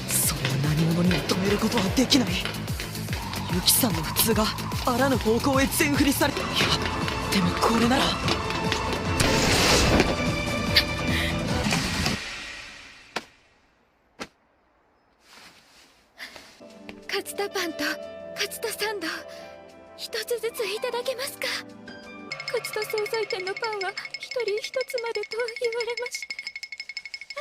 それを何者にも止めることはできない。ユキさんの普通があらぬ方向へ全振りされ、いやでもこれなら。カツタパンとカツタサンド一つずついただけますか。カツタ惣菜店のパンは一人一つまでと言われました。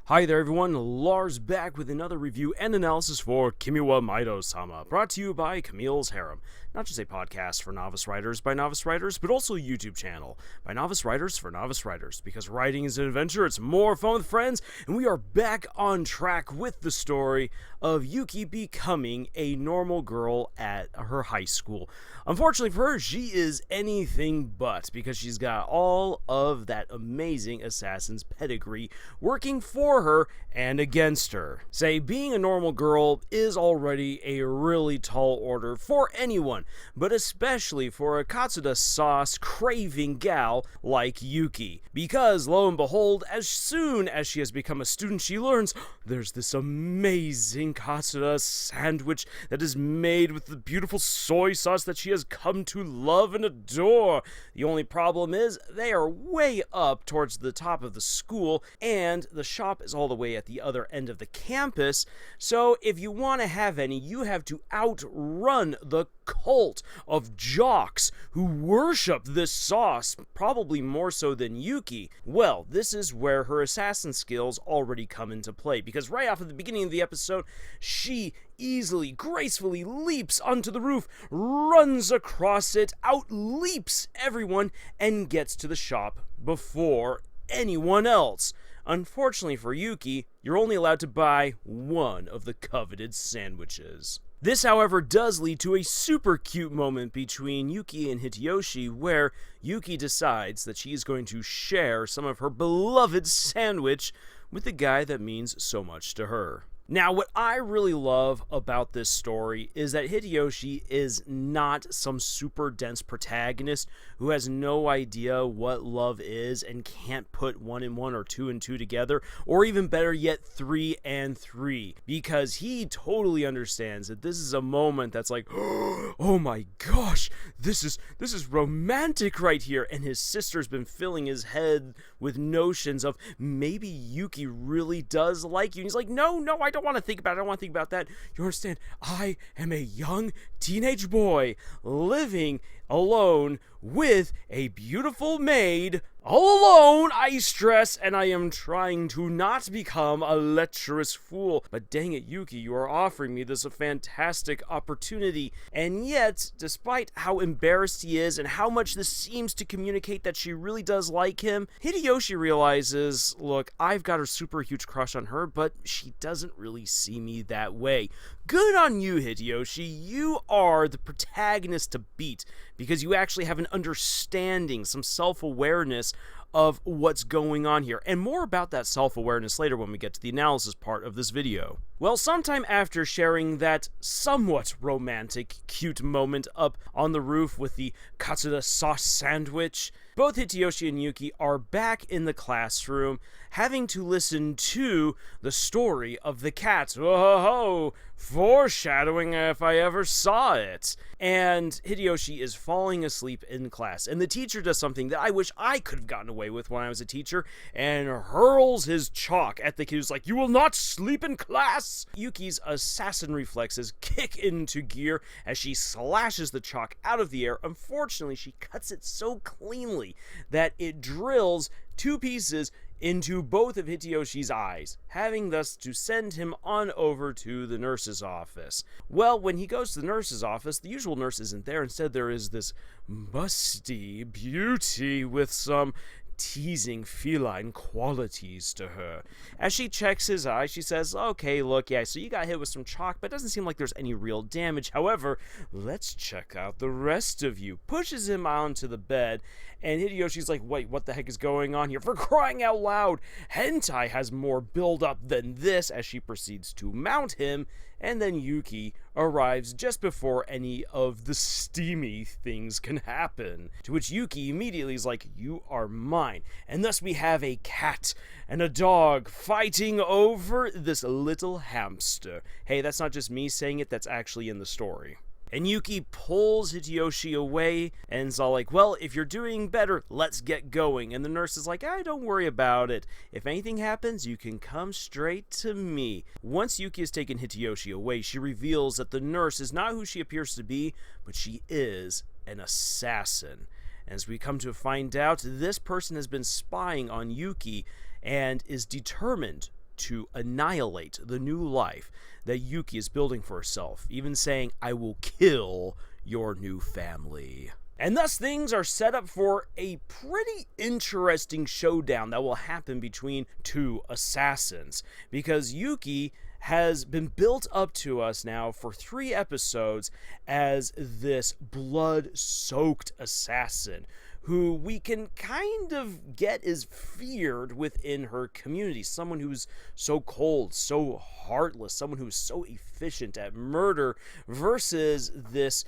Hi there everyone, Lars back with another review and analysis for Kimi wa Meido-sama, brought to you by Camille's Harem. Not just a podcast for novice writers by novice writers, but also a YouTube channel by novice writers for novice writers. Because writing is an adventure, it's more fun with friends, and we are back on track with the story of Yuki becoming a normal girl at her high school. Unfortunately for her, she is anything but, because she's got all of that amazing assassin's pedigree working for her and against her. Say, being a normal girl is already a really tall order for anyone, but especially for a Katsuda sauce craving gal like Yuki. Because, lo and behold, as soon as she has become a student, she learns there's this amazing Katsuda sandwich that is made with the beautiful soy sauce that she has come to love and adore. The only problem is they are way up towards the top of the school, and the shop is all the way at the other end of the campus, so if you want to have any, you have to outrun the cult of jocks who worship this sauce, probably more so than Yuki. Well, this is where her assassin skills already come into play, because right off at the beginning of the episode, she easily, gracefully leaps onto the roof, runs across it, outleaps everyone, and gets to the shop before anyone else. Unfortunately for Yuki, you're only allowed to buy one of the coveted sandwiches. This, however, does lead to a super cute moment between Yuki and Hitoyoshi, where Yuki decides that she is going to share some of her beloved sandwich with the guy that means so much to her. Now, what I really love about this story is that Hitoyoshi is not some super dense protagonist who has no idea what love is and can't put 1 and 1 or 2 and 2 together, or even better yet, 3 and 3, because he totally understands that this is a moment that's like, oh my gosh, this is romantic right here, and his sister's been filling his head with notions of maybe Yuki really does like you, and he's like, no, I don't want to think about it. I don't want to think about that. You understand? I am a young teenage boy living alone with a beautiful maid. All alone, I stress, and I am trying to not become a lecherous fool. But dang it, Yuki, you are offering me this fantastic opportunity. And yet, despite how embarrassed he is and how much this seems to communicate that she really does like him, Hitoyoshi realizes, look, I've got a super huge crush on her, but she doesn't really see me that way. Good on you, Hitoyoshi. You are the protagonist to beat, because you actually have an understanding, some self-awareness of what's going on here, and more about that self-awareness later when we get to the analysis part of this video. Well, sometime after sharing that somewhat romantic, cute moment up on the roof with the Katsuda sauce sandwich, both Hitoyoshi and Yuki are back in the classroom, having to listen to the story of the cat. Whoa, foreshadowing if I ever saw it. And Hitoyoshi is falling asleep in class, and the teacher does something that I wish I could have gotten away with when I was a teacher, and hurls his chalk at the kid who's like, you will not sleep in class! Yuki's assassin reflexes kick into gear as she slashes the chalk out of the air. Unfortunately, she cuts it so cleanly that it drills 2 pieces into both of Hitiyoshi's eyes, having thus to send him on over to the nurse's office. Well, when he goes to the nurse's office, the usual nurse isn't there. Instead, there is this musty beauty with some teasing feline qualities to her. As she checks his eye, she says, okay, look, yeah, so you got hit with some chalk, but it doesn't seem like there's any real damage. However, let's check out the rest of you. Pushes him onto the bed, and Hitiyoshi's like, wait, what the heck is going on here? For crying out loud, hentai has more build-up than this, as she proceeds to mount him and then Yuki arrives just before any of the steamy things can happen. To which Yuki immediately is like, "You are mine." And thus we have a cat and a dog fighting over this little hamster. Hey, that's not just me saying it, that's actually in the story. And Yuki pulls Hitoyoshi away and is all like, "Well, if you're doing better, let's get going." And the nurse is like, "Don't worry about it. If anything happens, you can come straight to me." Once Yuki has taken Hitoyoshi away, she reveals that the nurse is not who she appears to be, but she is an assassin. As we come to find out, this person has been spying on Yuki and is determined to annihilate the new life that Yuki is building for herself, even saying, "I will kill your new family." And thus things are set up for a pretty interesting showdown that will happen between two assassins, because Yuki has been built up to us now for 3 episodes as this blood-soaked assassin who we can kind of get is feared within her community. Someone who's so cold, so heartless, someone who's so efficient at murder, versus this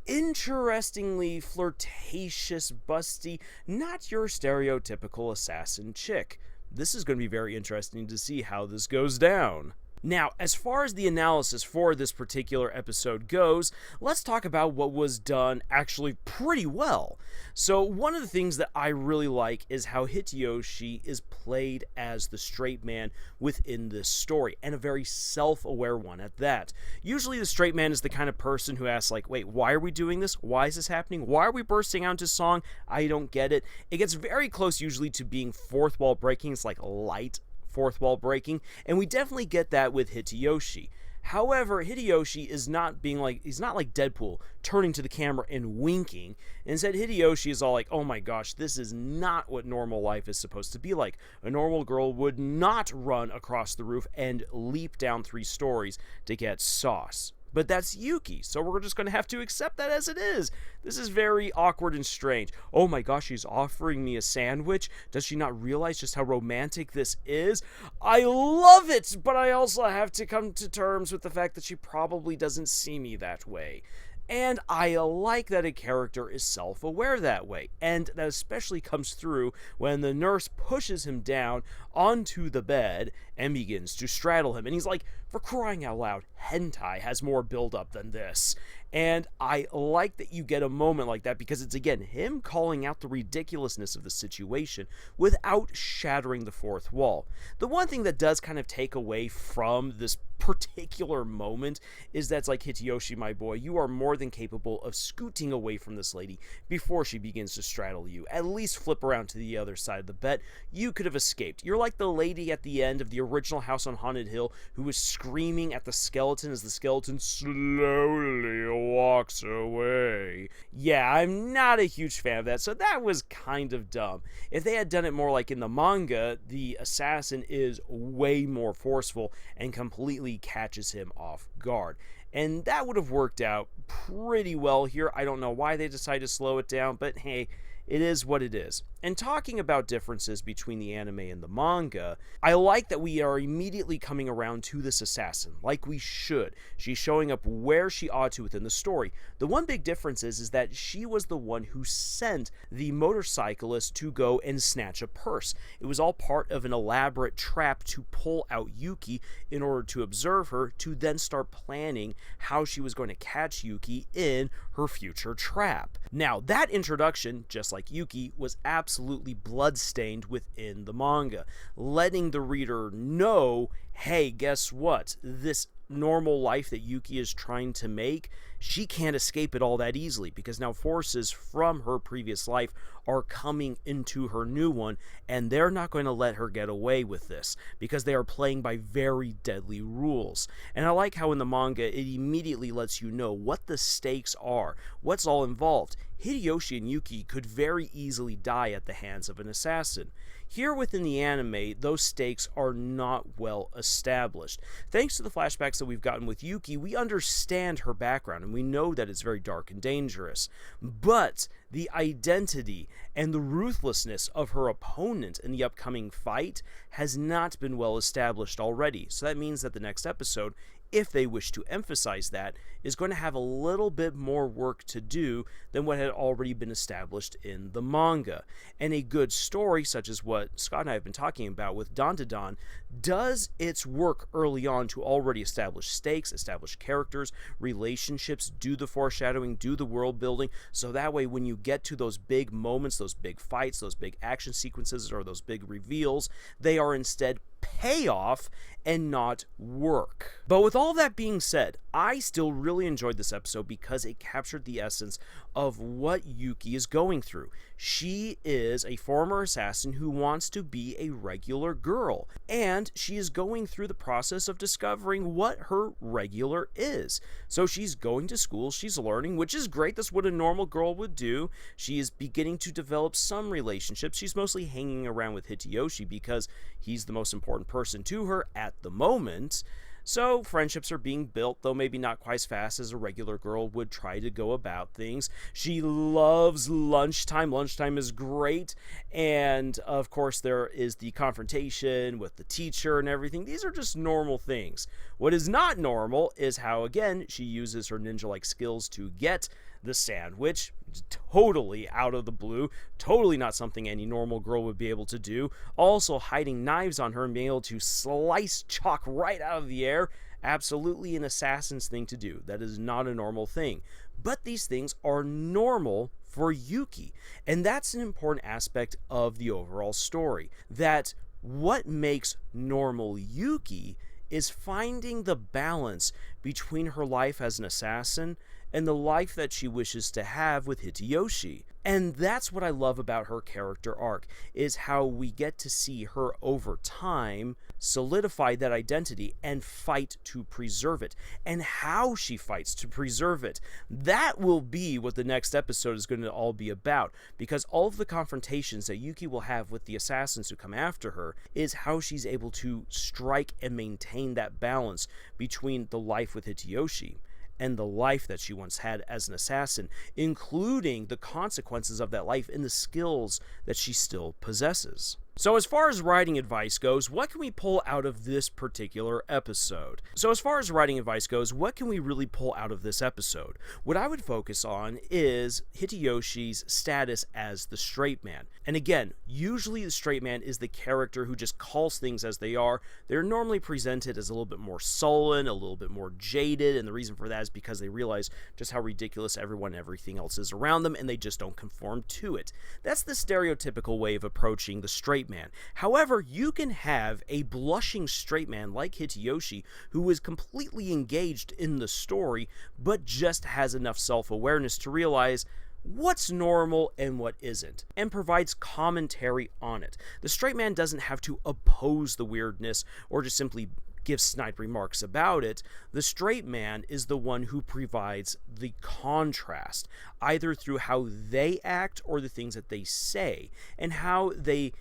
interestingly flirtatious, busty, not your stereotypical assassin chick. This is going to be very interesting to see how this goes down. Now, as far as the analysis for this particular episode goes, let's talk about what was done actually pretty well. So one of the things that I really like is how Hitoyoshi is played as the straight man within this story, and a very self-aware one at that. Usually the straight man is the kind of person who asks, like, "Wait, why are we doing this? Why is this happening? Why are we bursting out into song? I don't get it." It gets very close usually to being fourth wall breaking. It's like light fourth wall breaking, and we definitely get that with Hitoyoshi. However, Hitoyoshi is not he's not like Deadpool, turning to the camera and winking. Instead, Hitoyoshi is all like, "Oh my gosh, this is not what normal life is supposed to be like. A normal girl would not run across the roof and leap down 3 stories to get sauce." But that's Yuki, so we're just going to have to accept that as it is. This is very awkward and strange. "Oh my gosh, she's offering me a sandwich. Does she not realize just how romantic this is?" I love it, but I also have to come to terms with the fact that she probably doesn't see me that way. And I like that a character is self-aware that way, and that especially comes through when the nurse pushes him down onto the bed and begins to straddle him. And he's like, for crying out loud, hentai has more build-up than this. And I like that you get a moment like that, because it's, again, him calling out the ridiculousness of the situation without shattering the fourth wall. The one thing that does kind of take away from this particular moment is that's like, "Hitoyoshi, my boy, you are more than capable of scooting away from this lady before she begins to straddle you. At least flip around to the other side of the bed. You could have escaped. You're like the lady at the end of the original House on Haunted Hill who was screaming at the skeleton as the skeleton slowly walks away." Yeah, I'm not a huge fan of that, so that was kind of dumb. If they had done it more like in the manga, the assassin is way more forceful and completely catches him off guard. And that would have worked out pretty well here. I don't know why they decided to slow it down, but hey, it is what it is. And talking about differences between the anime and the manga, I like that we are immediately coming around to this assassin, like we should. She's showing up where she ought to within the story. The one big difference is that she was the one who sent the motorcyclist to go and snatch a purse. It was all part of an elaborate trap to pull out Yuki in order to observe her, to then start planning how she was going to catch Yuki in her future trap. Now, that introduction, just like Yuki, was absolutely bloodstained within the manga, letting the reader know, hey, guess what? This normal life that Yuki is trying to make, she can't escape it all that easily, because now forces from her previous life are coming into her new one, and they're not going to let her get away with this, because they are playing by very deadly rules. And I like how in the manga it immediately lets you know what the stakes are, what's all involved. Hitoyoshi and Yuki could very easily die at the hands of an assassin. Here within the anime, those stakes are not well established. Thanks to the flashbacks that we've gotten with Yuki, we understand her background, and we know that it's very dark and dangerous. But the identity and the ruthlessness of her opponent in the upcoming fight has not been well established already. So that means that the next episode if they wish to emphasize that, is going to have a little bit more work to do than what had already been established in the manga. And a good story, such as what Scott and I have been talking about with Dandadan, does its work early on to already establish stakes, establish characters, relationships, do the foreshadowing, do the world building, so that way when you get to those big moments, those big fights, those big action sequences, or those big reveals, they are instead payoff and not work. But with all that being said, I still really enjoyed this episode because it captured the essence of what Yuki is going through. She is a former assassin who wants to be a regular girl, and she is going through the process of discovering what her regular is. So she's going to school, she's learning, which is great. That's what a normal girl would do. She is beginning to develop some relationships. She's mostly hanging around with Hitoyoshi because he's the most important person to her at the moment. So friendships are being built, though maybe not quite as fast as a regular girl would try to go about things. She loves lunchtime. Lunchtime is great. And of course, there is the confrontation with the teacher and everything. These are just normal things. What is not normal is how, again, she uses her ninja-like skills to get the sandwich. Totally out of the blue, totally not something any normal girl would be able to do. Also hiding knives on her and being able to slice chalk right out of the air, absolutely an assassin's thing to do. That is not a normal thing. But these things are normal for Yuki, and that's an important aspect of the overall story. That what makes normal Yuki is finding the balance between her life as an assassin and the life that she wishes to have with Hitoyoshi. And that's what I love about her character arc, is how we get to see her over time solidify that identity and fight to preserve it, and how she fights to preserve it. That will be what the next episode is going to all be about, because all of the confrontations that Yuki will have with the assassins who come after her is how she's able to strike and maintain that balance between the life with Hitoyoshi and the life that she once had as an assassin, including the consequences of that life and the skills that she still possesses. So as far as writing advice goes, what can we pull out of this particular episode? What can we really pull out of this episode? What I would focus on is Hitoyoshi's status as the straight man. And again, usually the straight man is the character who just calls things as they are. They're normally presented as a little bit more sullen, a little bit more jaded, and the reason for that is because they realize just how ridiculous everyone and everything else is around them, and they just don't conform to it. That's the stereotypical way of approaching the straight man. However, you can have a blushing straight man like Hitoyoshi who is completely engaged in the story, but just has enough self-awareness to realize what's normal and what isn't, and provides commentary on it. The straight man doesn't have to oppose the weirdness or just simply give snide remarks about it. The straight man is the one who provides the contrast, either through how they act or the things that they say, and how they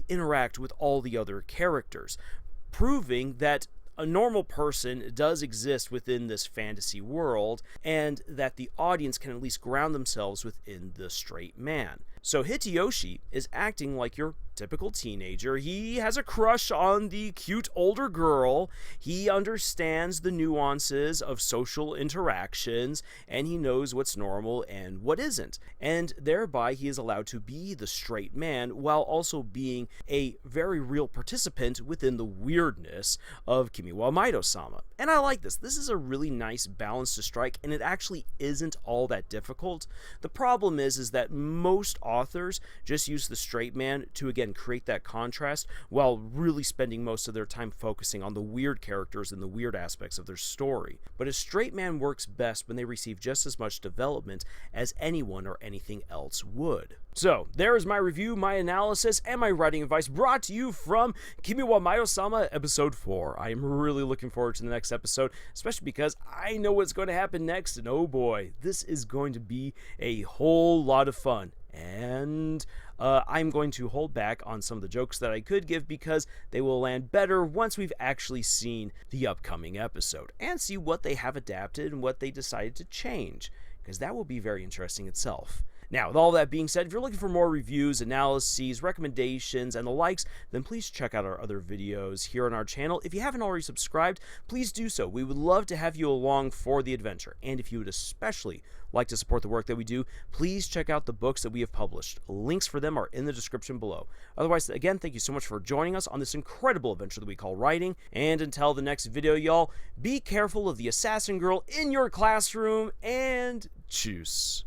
interact with all the other characters, proving that a normal person does exist within this fantasy world, and that the audience can at least ground themselves within the straight man. So Hitoyoshi is acting like your typical teenager. He has a crush on the cute older girl. He understands the nuances of social interactions, and he knows what's normal and what isn't. And thereby he is allowed to be the straight man while also being a very real participant within the weirdness of Kimi wa Meido-sama. And I like this. This is a really nice balance to strike, and it actually isn't all that difficult. The problem is that most authors just use the straight man to, again, create that contrast while really spending most of their time focusing on the weird characters and the weird aspects of their story. But a straight man works best when they receive just as much development as anyone or anything else would. So, there is my review, my analysis, and my writing advice brought to you from Kimi wa Meido-sama Episode 4. I am really looking forward to the next episode, especially because I know what's going to happen next, and oh boy, this is going to be a whole lot of fun. And I'm going to hold back on some of the jokes that I could give because they will land better once we've actually seen the upcoming episode and see what they have adapted and what they decided to change, because that will be very interesting itself. Now, with all that being said, if you're looking for more reviews, analyses, recommendations, and the likes, then please check out our other videos here on our channel. If you haven't already subscribed, please do so. We would love to have you along for the adventure. And if you would especially like to support the work that we do, please check out the books that we have published. Links for them are in the description below. Otherwise, again, thank you so much for joining us on this incredible adventure that we call writing. And until the next video, y'all, be careful of the assassin girl in your classroom, and tschüss.